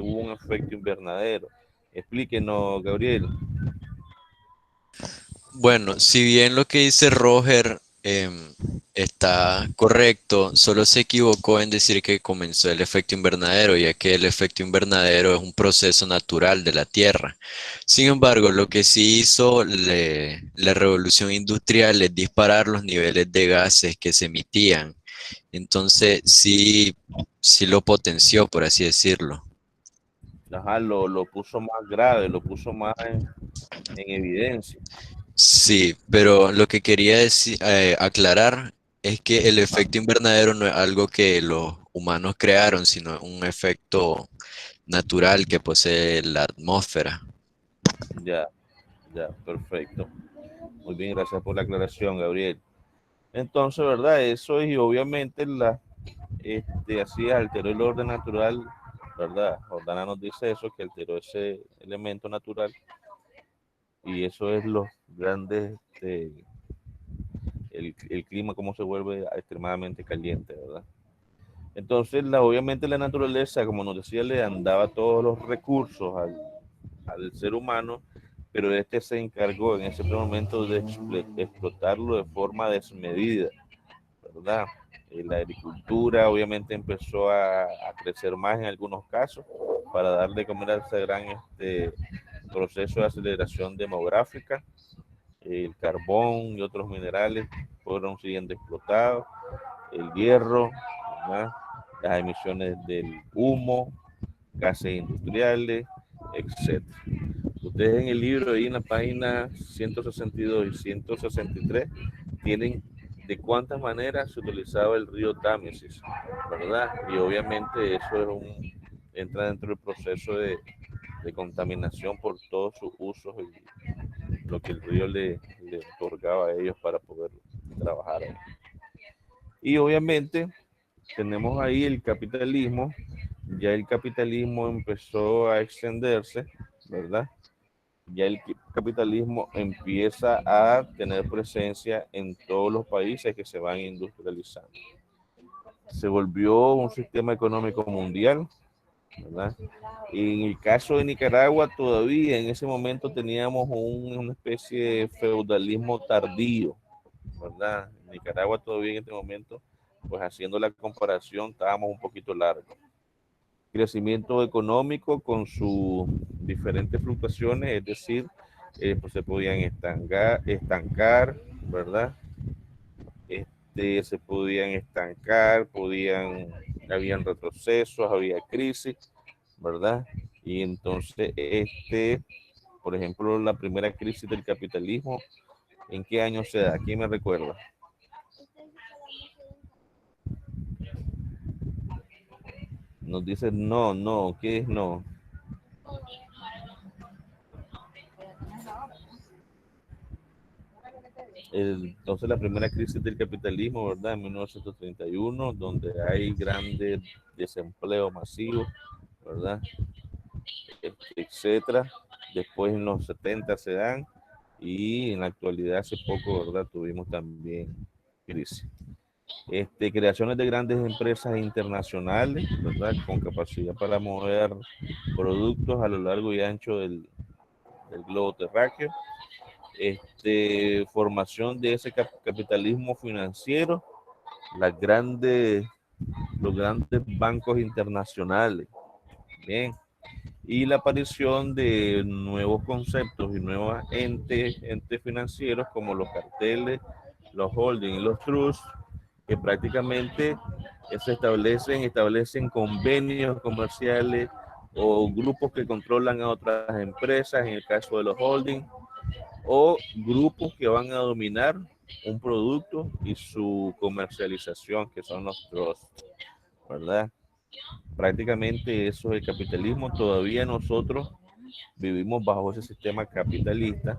hubo un efecto invernadero. Explíquenos, Gabriel. Bueno, si bien lo que dice Roger está correcto, solo se equivocó en decir que comenzó el efecto invernadero, ya que el efecto invernadero es un proceso natural de la Tierra. Sin embargo, lo que sí hizo la revolución industrial es disparar los niveles de gases que se emitían. Entonces, sí, sí lo potenció, por así decirlo. Ajá, lo puso más grave, lo puso más en evidencia. Sí, pero lo que quería aclarar es que el efecto invernadero no es algo que los humanos crearon, sino un efecto natural que posee la atmósfera. Ya, ya, perfecto. Muy bien, gracias por la aclaración, Gabriel. Entonces, ¿verdad? Eso y obviamente así alteró el orden natural, ¿verdad? Jordana nos dice eso, que alteró ese elemento natural y eso es los grandes, el clima, cómo se vuelve extremadamente caliente, ¿verdad? Entonces, obviamente la naturaleza, como nos decía, le daba todos los recursos al ser humano, pero este se encargó en ese momento de explotarlo de forma desmedida, ¿verdad? La agricultura obviamente empezó a crecer más en algunos casos para darle de comer a ese gran proceso de aceleración demográfica. El carbón y otros minerales fueron siguiendo explotados, el hierro, ¿verdad? Las emisiones del humo, gases industriales, etc. Ustedes en el libro, ahí en la página 162 y 163, tienen de cuántas maneras se utilizaba el río Támesis, ¿verdad? Y obviamente eso entra dentro del proceso de contaminación por todos sus usos y lo que el río le otorgaba a ellos para poder trabajar ahí. Y obviamente tenemos ahí el capitalismo. Ya el capitalismo empezó a extenderse, ¿verdad? Ya el capitalismo empieza a tener presencia en todos los países que se van industrializando. Se volvió un sistema económico mundial, ¿verdad? En el caso de Nicaragua, todavía en ese momento teníamos una especie de feudalismo tardío, ¿verdad? En Nicaragua todavía en este momento, pues haciendo la comparación, estábamos un poquito largos. Crecimiento económico con sus diferentes fluctuaciones, es decir, pues se podían estancar, ¿verdad? Se podían estancar, habían retrocesos, había crisis, ¿verdad? Y entonces, por ejemplo, la primera crisis del capitalismo, ¿en qué año se da? ¿Quién me recuerda? Nos dice no, ¿qué es no? Entonces la primera crisis del capitalismo, ¿verdad? En 1931, donde hay grande desempleo masivo, ¿verdad? Etcétera. Después en los 70 se dan y en la actualidad hace poco, ¿verdad? Tuvimos también crisis. Creaciones de grandes empresas internacionales, ¿verdad? Con capacidad para mover productos a lo largo y ancho del globo terráqueo. Formación de ese capitalismo financiero, los grandes bancos internacionales, bien, y la aparición de nuevos conceptos y nuevos entes financieros como los carteles, los holdings y los trusts, que prácticamente establecen convenios comerciales o grupos que controlan a otras empresas, en el caso de los holdings, o grupos que van a dominar un producto y su comercialización, que son los trusts, ¿verdad? Prácticamente eso es el capitalismo. Todavía nosotros vivimos bajo ese sistema capitalista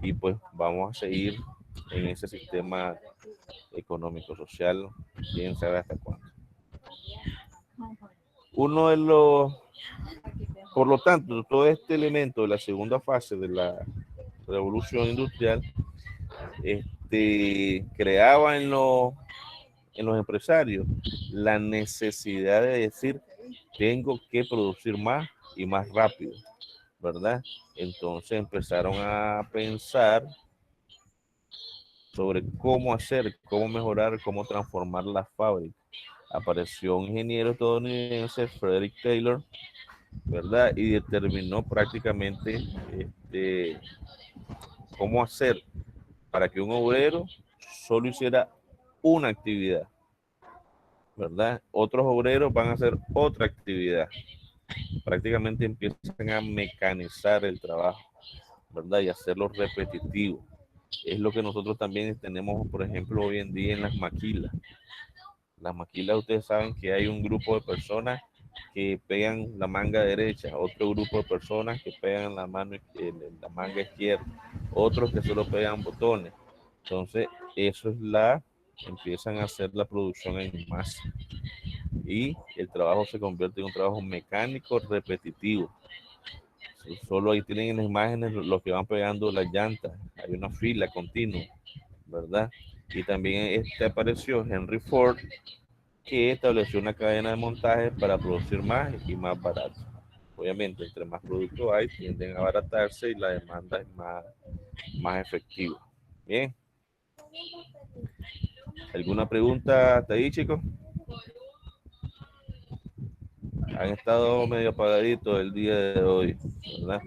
y pues vamos a seguir en ese sistema económico, social, quién sabe hasta cuándo. Uno de los, por lo tanto, todo este elemento de la segunda fase de la revolución industrial creaba en los en los empresarios la necesidad de decir, tengo que producir más y más rápido, ¿verdad? Entonces empezaron a pensar sobre cómo hacer, cómo mejorar, cómo transformar la fábrica. Apareció un ingeniero estadounidense, Frederick Taylor, ¿verdad? Y determinó prácticamente cómo hacer para que un obrero solo hiciera una actividad, ¿verdad? Otros obreros van a hacer otra actividad. Prácticamente empiezan a mecanizar el trabajo, ¿verdad? Y hacerlo repetitivo. Es lo que nosotros también tenemos, por ejemplo, hoy en día en las maquilas. Las maquilas, ustedes saben que hay un grupo de personas que pegan la manga derecha, otro grupo de personas que pegan la manga izquierda, otros que solo pegan botones. Entonces, eso es empiezan a hacer la producción en masa y el trabajo se convierte en un trabajo mecánico repetitivo. Solo ahí tienen en las imágenes los que van pegando las llantas, hay una fila continua, ¿verdad? Y también apareció Henry Ford, que estableció una cadena de montaje para producir más y más barato. Obviamente, entre más productos hay, tienden a abaratarse y la demanda es más efectiva. Bien. ¿Alguna pregunta hasta ahí, chicos? Han estado medio apagaditos el día de hoy, ¿verdad?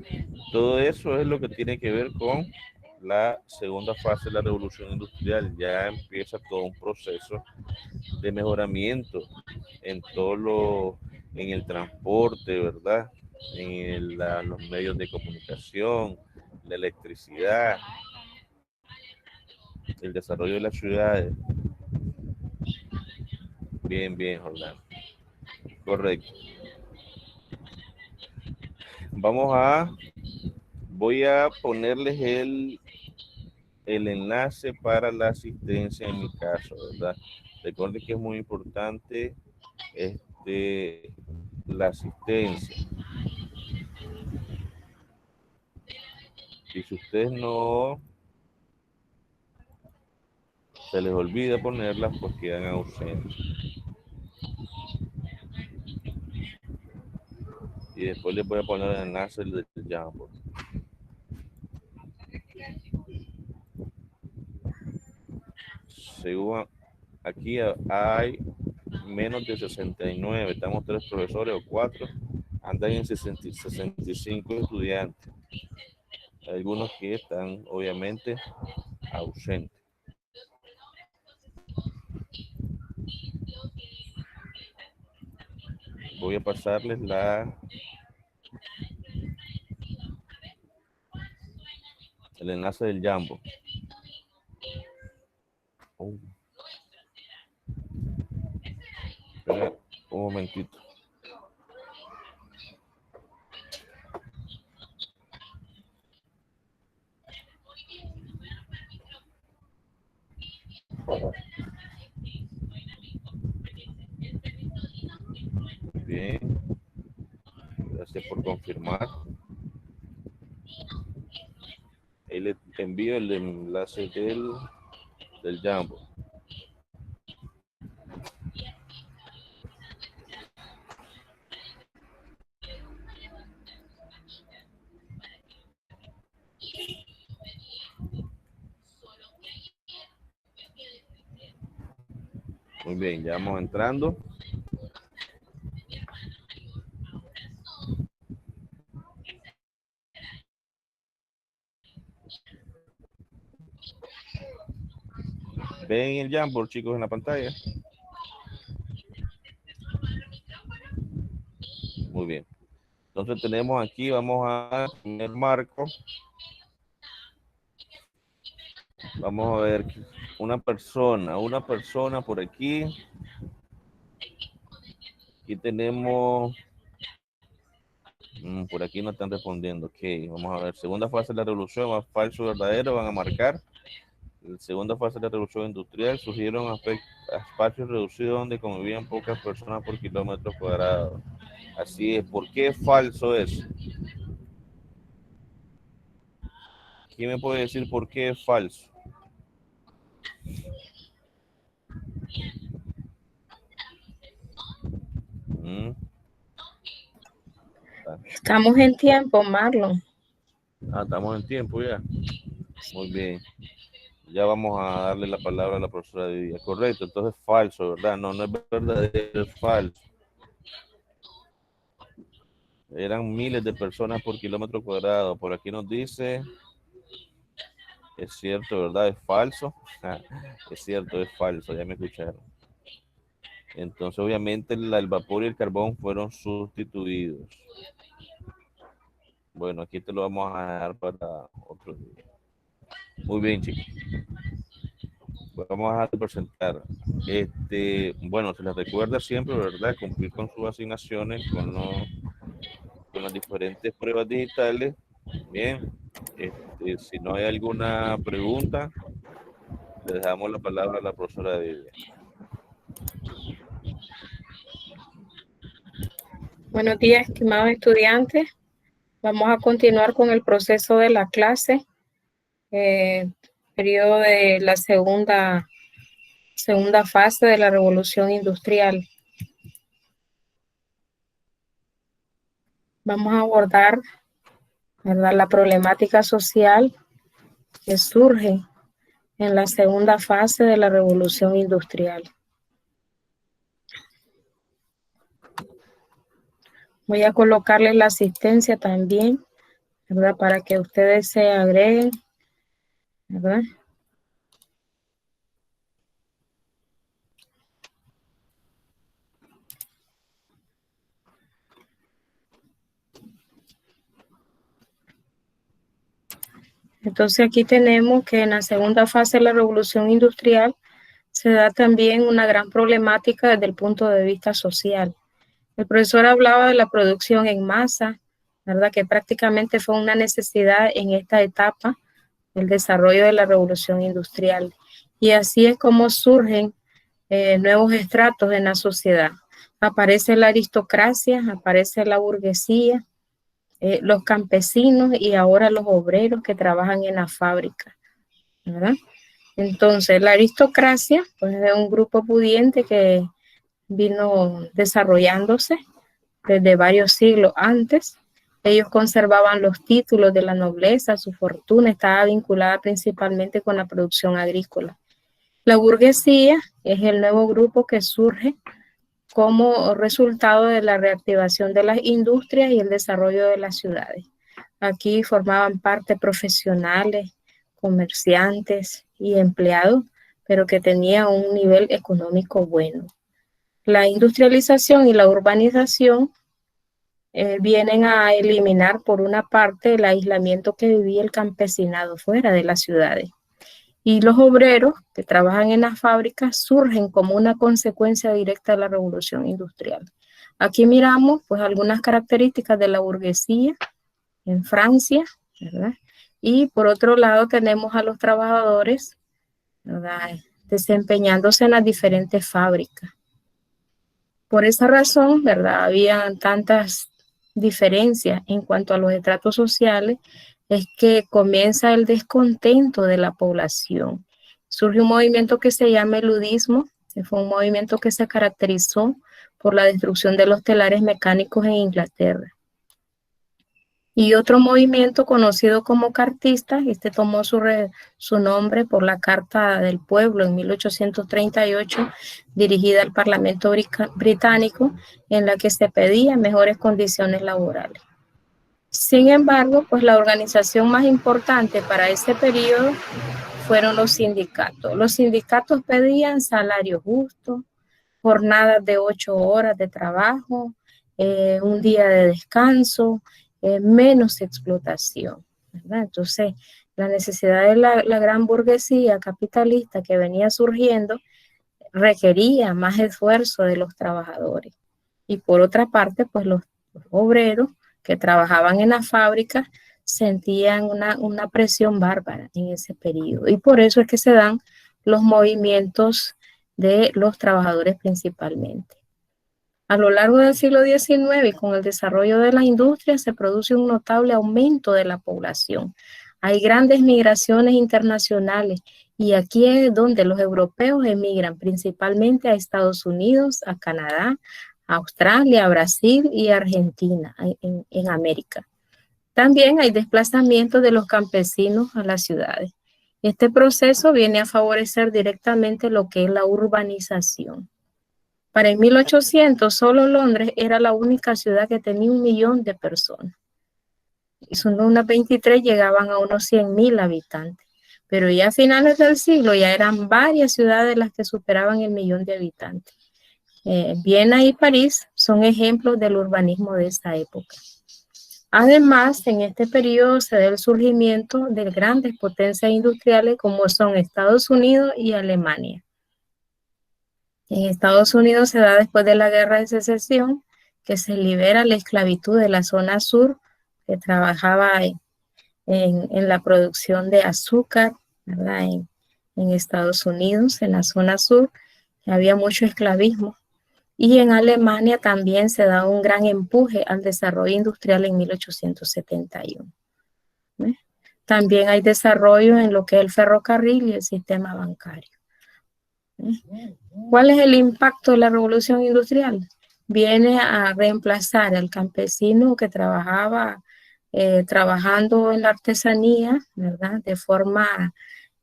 Todo eso es lo que tiene que ver con la segunda fase de la revolución industrial. Ya empieza todo un proceso de mejoramiento en en el transporte, ¿verdad? En los medios de comunicación, la electricidad, el desarrollo de las ciudades. Bien, bien, Jordán. Correcto. Voy a ponerles el enlace para la asistencia en mi caso, ¿verdad? Recuerden que es muy importante la asistencia. Y si ustedes no se les olvida ponerlas, pues quedan ausentes. Y después les voy a poner el enlace del Jamboard. Según aquí hay menos de 69, estamos 3 profesores o 4, andan en 65 estudiantes. Hay algunos que están obviamente ausentes. Voy a pasarles el enlace del Jamboard. Espera un momentito. Bien, gracias por confirmar. Ahí le envío el enlace del Jamboard. Muy bien, ya vamos entrando. Ven el Jamboard, chicos, en la pantalla. Muy bien. Entonces tenemos aquí, vamos a poner marco. Vamos a ver una persona por aquí. Aquí tenemos, por aquí no están respondiendo. Ok, vamos a ver. Segunda fase de la revolución, más falso verdadero, van a marcar. La segunda fase de la revolución industrial surgieron espacios reducidos donde convivían pocas personas por kilómetro cuadrado. Así es. ¿Por qué es falso eso? ¿Quién me puede decir por qué es falso? Estamos en tiempo, Marlon. Ah, estamos en tiempo ya. Muy bien. Ya vamos a darle la palabra a la profesora de día. Correcto, entonces falso, ¿verdad? No, no es verdadero, es falso. Eran miles de personas por kilómetro cuadrado. Por aquí nos dice, es cierto, ¿verdad? Es falso. Es cierto, es falso, ya me escucharon. Entonces, obviamente, el vapor y el carbón fueron sustituidos. Bueno, aquí te lo vamos a dejar para otro día. Muy bien, chicos. Vamos a presentar. Bueno, se les recuerda siempre, ¿verdad? Cumplir con sus asignaciones, con las diferentes pruebas digitales. Bien. Si no hay alguna pregunta, le damos la palabra a la profesora de día. Buenos días, estimados estudiantes. Vamos a continuar con el proceso de la clase, periodo de la segunda fase de la revolución industrial. Vamos a abordar, ¿verdad?, la problemática social que surge en la segunda fase de la revolución industrial. Voy a colocarles la asistencia también, ¿verdad?, para que ustedes se agreguen, ¿verdad? Entonces aquí tenemos que en la segunda fase de la revolución industrial se da también una gran problemática desde el punto de vista social. El profesor hablaba de la producción en masa, ¿verdad?, que prácticamente fue una necesidad en esta etapa del desarrollo de la revolución industrial. Y así es como surgen nuevos estratos en la sociedad. Aparece la aristocracia, aparece la burguesía, los campesinos y ahora los obreros que trabajan en la fábrica, ¿verdad? Entonces, la aristocracia, pues, es un grupo pudiente que vino desarrollándose desde varios siglos antes. Ellos conservaban los títulos de la nobleza, su fortuna estaba vinculada principalmente con la producción agrícola. La burguesía es el nuevo grupo que surge como resultado de la reactivación de las industrias y el desarrollo de las ciudades. Aquí formaban parte profesionales, comerciantes y empleados, pero que tenían un nivel económico bueno. La industrialización y la urbanización vienen a eliminar por una parte el aislamiento que vivía el campesinado fuera de las ciudades. Y los obreros que trabajan en las fábricas surgen como una consecuencia directa de la revolución industrial. Aquí miramos pues algunas características de la burguesía en Francia, ¿verdad? Y por otro lado tenemos a los trabajadores, ¿verdad?, desempeñándose en las diferentes fábricas. Por esa razón, ¿verdad?, había tantas diferencias en cuanto a los estratos sociales, es que comienza el descontento de la población. Surge un movimiento que se llama el ludismo, que fue un movimiento que se caracterizó por la destrucción de los telares mecánicos en Inglaterra. Y otro movimiento conocido como cartista, este tomó su nombre por la Carta del Pueblo en 1838, dirigida al Parlamento británico, en la que se pedían mejores condiciones laborales. Sin embargo, pues la organización más importante para ese periodo fueron los sindicatos. Los sindicatos pedían salario justo, jornadas de 8 horas de trabajo, un día de descanso, menos explotación, ¿verdad? Entonces, la necesidad de la gran burguesía capitalista que venía surgiendo requería más esfuerzo de los trabajadores. Y por otra parte, pues los obreros que trabajaban en las fábricas sentían una presión bárbara en ese periodo. Y por eso es que se dan los movimientos de los trabajadores principalmente. A lo largo del siglo XIX y con el desarrollo de la industria se produce un notable aumento de la población. Hay grandes migraciones internacionales y aquí es donde los europeos emigran principalmente a Estados Unidos, a Canadá, Australia, Brasil y Argentina en América. También hay desplazamiento de los campesinos a las ciudades. Este proceso viene a favorecer directamente lo que es la urbanización. Para el 1800, solo Londres era la única ciudad que tenía 1 millón de personas. Y son unas 23 llegaban a unos 100.000 habitantes. Pero ya a finales del siglo ya eran varias ciudades las que superaban el 1 millón de habitantes. Viena y París son ejemplos del urbanismo de esa época. Además, en este periodo se da el surgimiento de grandes potencias industriales como son Estados Unidos y Alemania. En Estados Unidos se da después de la Guerra de Secesión, que se libera la esclavitud de la zona sur, que trabajaba en la producción de azúcar, ¿verdad? En Estados Unidos, en la zona sur, había mucho esclavismo. Y en Alemania también se da un gran empuje al desarrollo industrial en 1871. También hay desarrollo en lo que es el ferrocarril y el sistema bancario. ¿Cuál es el impacto de la revolución industrial? Viene a reemplazar al campesino que trabajaba trabajando en la artesanía, ¿verdad? De forma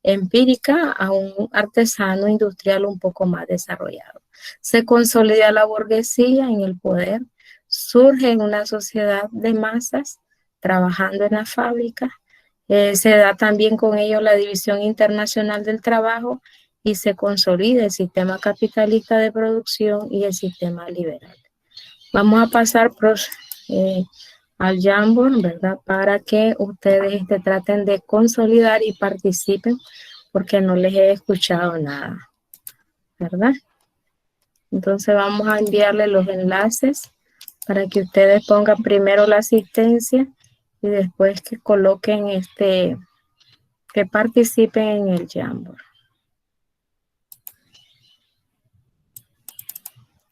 empírica a un artesano industrial un poco más desarrollado. Se consolida la burguesía en el poder, surge una sociedad de masas trabajando en la fábrica, se da también con ello la división internacional del trabajo y se consolida el sistema capitalista de producción y el sistema liberal. Vamos a pasar al Jamboard, ¿verdad? Para que ustedes traten de consolidar y participen, porque no les he escuchado nada, ¿verdad? Entonces vamos a enviarles los enlaces para que ustedes pongan primero la asistencia y después que coloquen que participen en el Jamboard.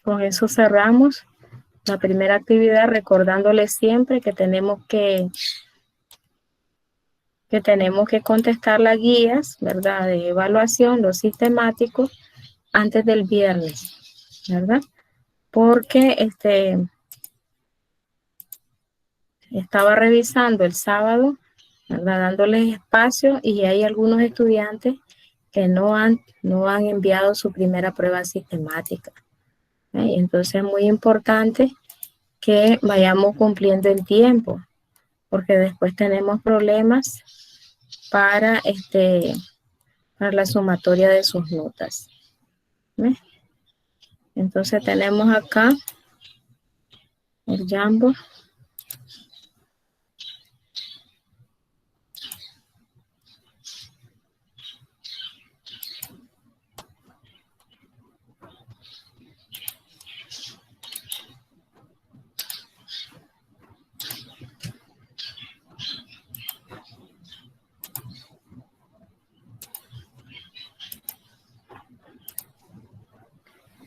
Con eso cerramos la primera actividad, recordándoles siempre que tenemos que contestar las guías, ¿verdad? De evaluación, los sistemáticos, antes del viernes, ¿verdad? Porque estaba revisando el sábado, ¿verdad? Dándoles espacio y hay algunos estudiantes que no han enviado su primera prueba sistemática. Entonces es muy importante que vayamos cumpliendo el tiempo, porque después tenemos problemas para la sumatoria de sus notas. Entonces tenemos acá el Jamboard.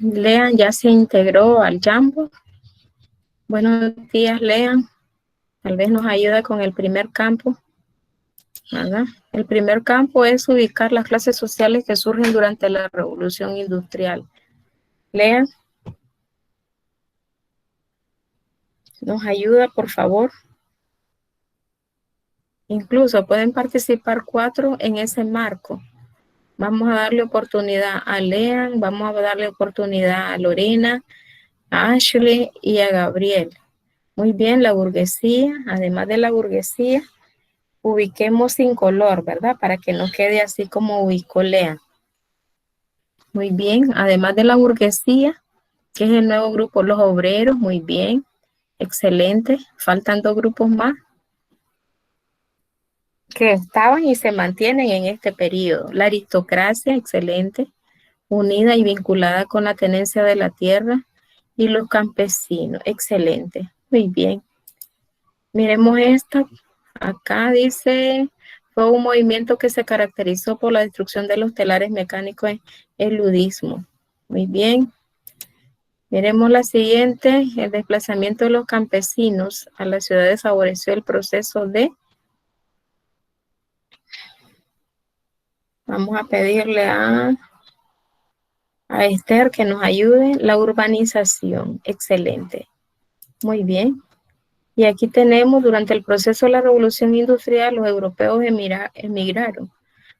Lean ya se integró al Jamboard. Buenos días, Lean. Tal vez nos ayuda con el primer campo, ¿verdad? El primer campo es ubicar las clases sociales que surgen durante la Revolución Industrial. Lean. ¿Nos ayuda, por favor? Incluso pueden participar 4 en ese marco. Vamos a darle oportunidad a Lean, vamos a darle oportunidad a Lorena, a Ashley y a Gabriel. Muy bien, la burguesía, además de la burguesía, ubiquemos sin color, ¿verdad? Para que no quede así como ubicó Lean. Muy bien, además de la burguesía, que es el nuevo grupo, los obreros, muy bien, excelente. Faltan 2 grupos más que estaban y se mantienen en este periodo. La aristocracia, excelente, unida y vinculada con la tenencia de la tierra, y los campesinos, excelente, muy bien. Miremos esta, acá dice, fue un movimiento que se caracterizó por la destrucción de los telares mecánicos en el ludismo, muy bien. Miremos la siguiente, el desplazamiento de los campesinos a las ciudades favoreció el proceso de... Vamos a pedirle a a Esther que nos ayude. La urbanización, excelente. Muy bien. Y aquí tenemos, durante el proceso de la revolución industrial, los europeos emigraron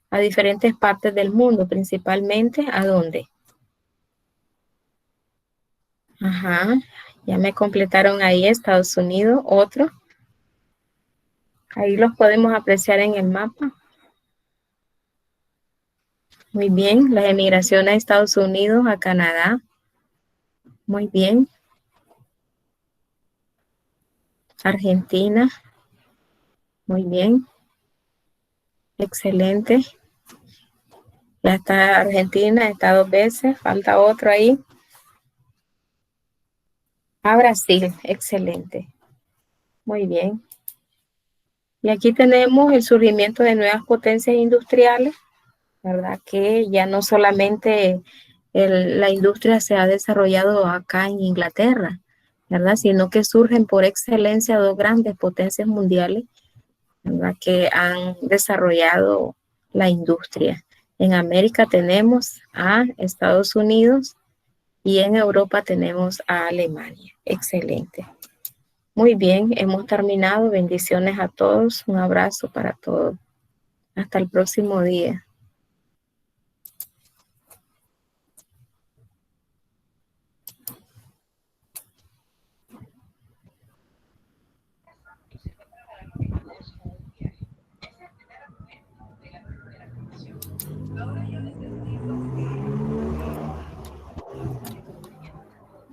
a diferentes partes del mundo, principalmente, ¿a dónde? Ajá, ya me completaron ahí Estados Unidos, otro. Ahí los podemos apreciar en el mapa. Muy bien, la emigración a Estados Unidos, a Canadá. Muy bien. Argentina. Muy bien. Excelente. Ya está Argentina, está 2 veces. Falta otro ahí. A Brasil, excelente. Muy bien. Y aquí tenemos el surgimiento de nuevas potencias industriales, ¿verdad? Que ya no solamente la industria se ha desarrollado acá en Inglaterra, ¿verdad? Sino que surgen por excelencia 2 grandes potencias mundiales, ¿verdad? Que han desarrollado la industria. En América tenemos a Estados Unidos y en Europa tenemos a Alemania. Excelente. Muy bien, hemos terminado. Bendiciones a todos. Un abrazo para todos. Hasta el próximo día.